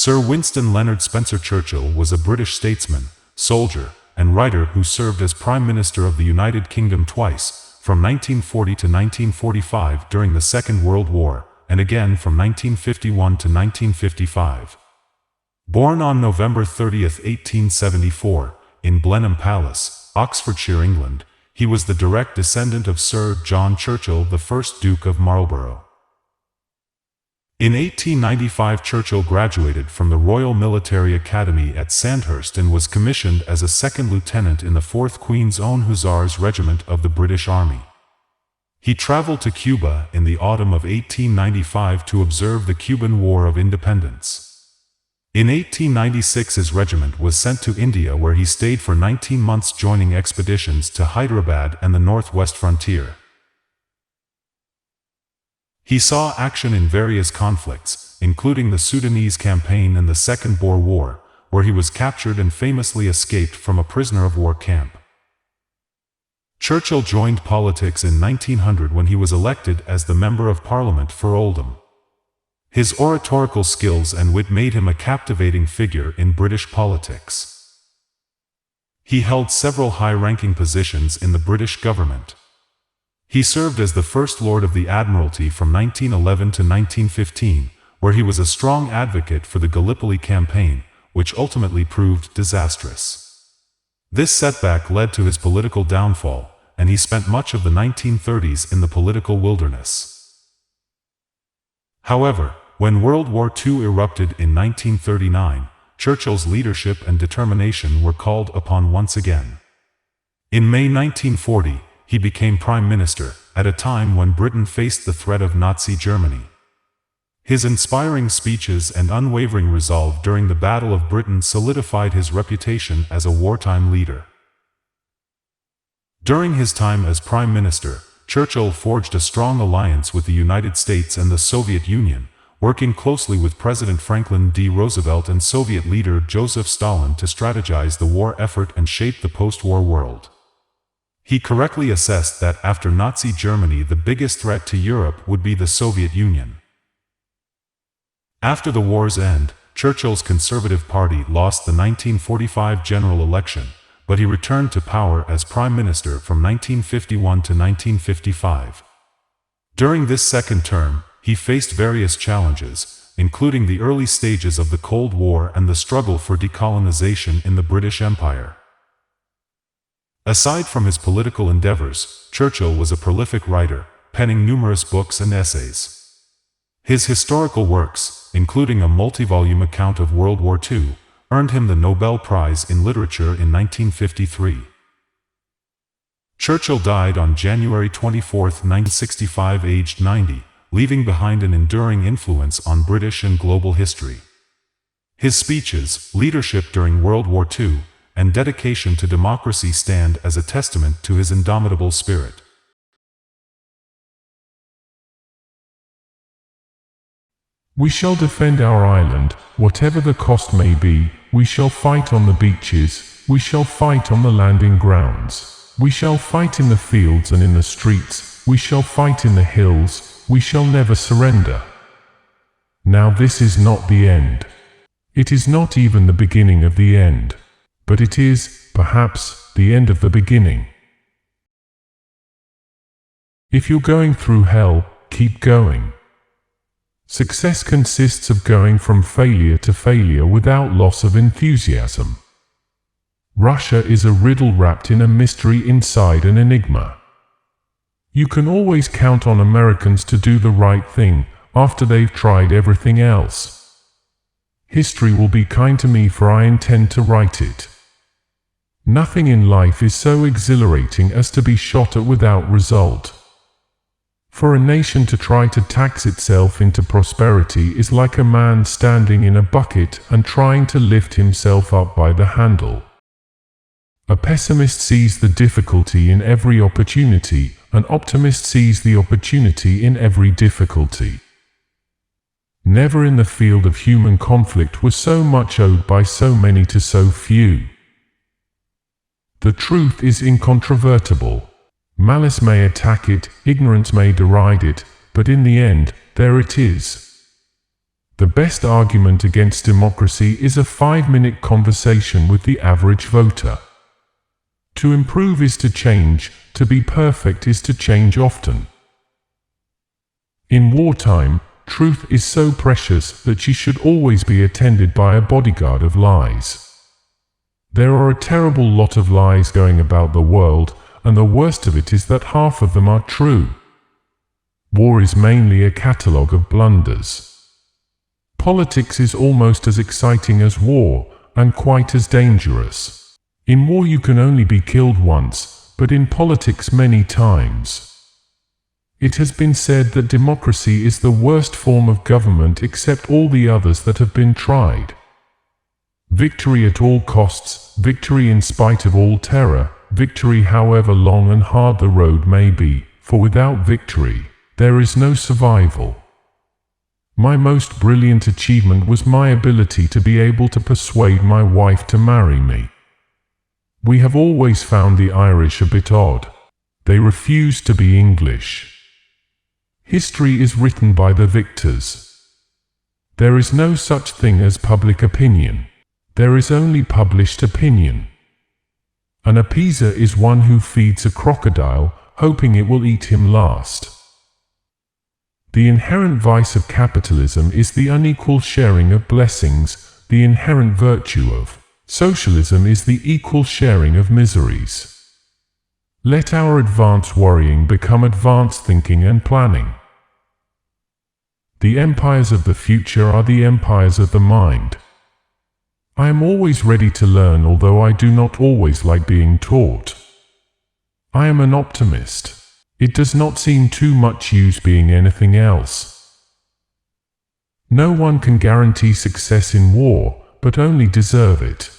Sir Winston Leonard Spencer Churchill was a British statesman, soldier, and writer who served as Prime Minister of the United Kingdom twice, from 1940 to 1945 during the Second World War, and again from 1951 to 1955. Born on November 30, 1874, in Blenheim Palace, Oxfordshire, England, he was the direct descendant of Sir John Churchill, the 1st Duke of Marlborough. In 1895, Churchill graduated from the Royal Military Academy at Sandhurst and was commissioned as a second lieutenant in the 4th Queen's Own Hussars Regiment of the British Army. He traveled to Cuba in the autumn of 1895 to observe the Cuban War of Independence. In 1896, his regiment was sent to India, where he stayed for 19 months, joining expeditions to Hyderabad and the northwest frontier. He saw action in various conflicts, including the Sudanese campaign and the Second Boer War, where he was captured and famously escaped from a prisoner of war camp. Churchill joined politics in 1900 when he was elected as the Member of Parliament for Oldham. His oratorical skills and wit made him a captivating figure in British politics. He held several high-ranking positions in the British government. He served as the First Lord of the Admiralty from 1911 to 1915, where he was a strong advocate for the Gallipoli campaign, which ultimately proved disastrous. This setback led to his political downfall, and he spent much of the 1930s in the political wilderness. However, when World War II erupted in 1939, Churchill's leadership and determination were called upon once again. In May 1940, he became Prime Minister, at a time when Britain faced the threat of Nazi Germany. His inspiring speeches and unwavering resolve during the Battle of Britain solidified his reputation as a wartime leader. During his time as Prime Minister, Churchill forged a strong alliance with the United States and the Soviet Union, working closely with President Franklin D. Roosevelt and Soviet leader Joseph Stalin to strategize the war effort and shape the post-war world. He correctly assessed that after Nazi Germany, the biggest threat to Europe would be the Soviet Union. After the war's end, Churchill's Conservative Party lost the 1945 general election, but he returned to power as Prime Minister from 1951 to 1955. During this second term, he faced various challenges, including the early stages of the Cold War and the struggle for decolonization in the British Empire. Aside from his political endeavors, Churchill was a prolific writer, penning numerous books and essays. His historical works, including a multi-volume account of World War II, earned him the Nobel Prize in Literature in 1953. Churchill died on January 24, 1965, aged 90, leaving behind an enduring influence on British and global history. His speeches, leadership during World War II, and dedication to democracy stand as a testament to his indomitable spirit. We shall defend our island, whatever the cost may be. We shall fight on the beaches, we shall fight on the landing grounds. We shall fight in the fields and in the streets, we shall fight in the hills, we shall never surrender. Now this is not the end. It is not even the beginning of the end. But it is, perhaps, the end of the beginning. If you're going through hell, keep going. Success consists of going from failure to failure without loss of enthusiasm. Russia is a riddle wrapped in a mystery inside an enigma. You can always count on Americans to do the right thing after they've tried everything else. History will be kind to me, for I intend to write it. Nothing in life is so exhilarating as to be shot at without result. For a nation to try to tax itself into prosperity is like a man standing in a bucket and trying to lift himself up by the handle. A pessimist sees the difficulty in every opportunity, an optimist sees the opportunity in every difficulty. Never in the field of human conflict was so much owed by so many to so few. The truth is incontrovertible. Malice may attack it, ignorance may deride it, but in the end, there it is. The best argument against democracy is a 5-minute conversation with the average voter. To improve is to change, to be perfect is to change often. In wartime, truth is so precious that she should always be attended by a bodyguard of lies. There are a terrible lot of lies going about the world, and the worst of it is that half of them are true. War is mainly a catalogue of blunders. Politics is almost as exciting as war, and quite as dangerous. In war you can only be killed once, but in politics many times. It has been said that democracy is the worst form of government except all the others that have been tried. Victory at all costs, victory in spite of all terror, victory however long and hard the road may be, for without victory, there is no survival. My most brilliant achievement was my ability to be able to persuade my wife to marry me. We have always found the Irish a bit odd. They refuse to be English. History is written by the victors. There is no such thing as public opinion. There is only published opinion. An appeaser is one who feeds a crocodile, hoping it will eat him last. The inherent vice of capitalism is the unequal sharing of blessings. The inherent virtue of socialism is the equal sharing of miseries. Let our advanced worrying become advanced thinking and planning. The empires of the future are the empires of the mind. I am always ready to learn, although I do not always like being taught. I am an optimist. It does not seem too much use being anything else. No one can guarantee success in war, but only deserve it.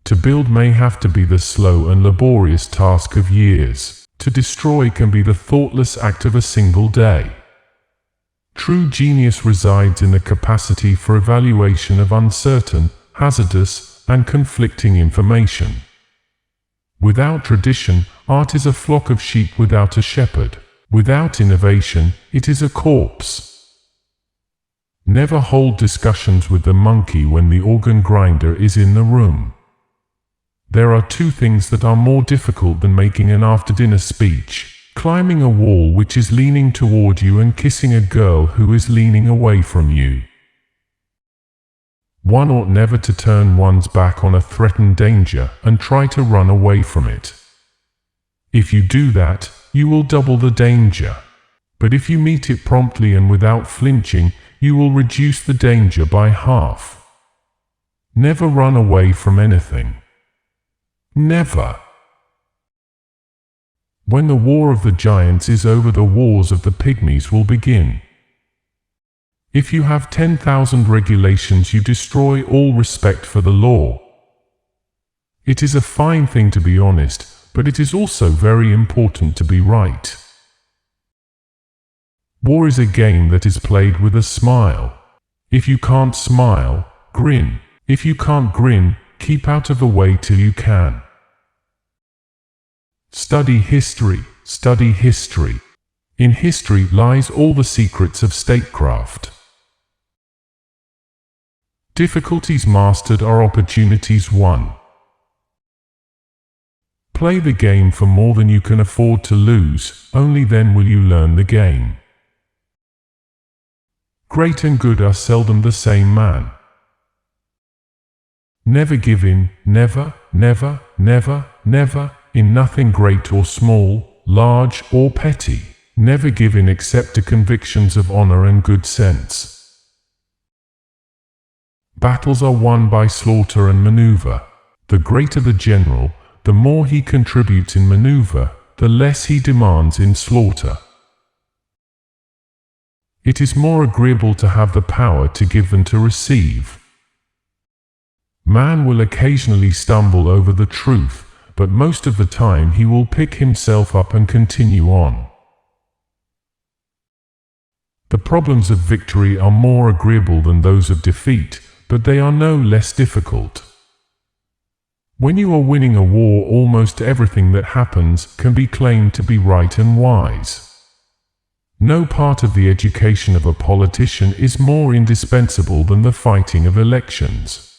To build may have to be the slow and laborious task of years. To destroy can be the thoughtless act of a single day. True genius resides in the capacity for evaluation of uncertain, hazardous, and conflicting information. Without tradition, art is a flock of sheep without a shepherd. Without innovation, it is a corpse. Never hold discussions with the monkey when the organ grinder is in the room. There are two things that are more difficult than making an after-dinner speech: climbing a wall which is leaning toward you and kissing a girl who is leaning away from you. One ought never to turn one's back on a threatened danger and try to run away from it. If you do that, you will double the danger. But if you meet it promptly and without flinching, you will reduce the danger by half. Never run away from anything. Never. When the war of the giants is over, the wars of the pygmies will begin. If you have 10,000 regulations, you destroy all respect for the law. It is a fine thing to be honest, but it is also very important to be right. War is a game that is played with a smile. If you can't smile, grin. If you can't grin, keep out of the way till you can. Study history, study history. In history lies all the secrets of statecraft. Difficulties mastered are opportunities won. Play the game for more than you can afford to lose, only then will you learn the game. Great and good are seldom the same man. Never give in, never, never, never, never, in nothing great or small, large or petty. Never give in except to convictions of honor and good sense. Battles are won by slaughter and maneuver. The greater the general, the more he contributes in maneuver, the less he demands in slaughter. It is more agreeable to have the power to give than to receive. Man will occasionally stumble over the truth, but most of the time he will pick himself up and continue on. The problems of victory are more agreeable than those of defeat, but they are no less difficult. When you are winning a war, almost everything that happens can be claimed to be right and wise. No part of the education of a politician is more indispensable than the fighting of elections.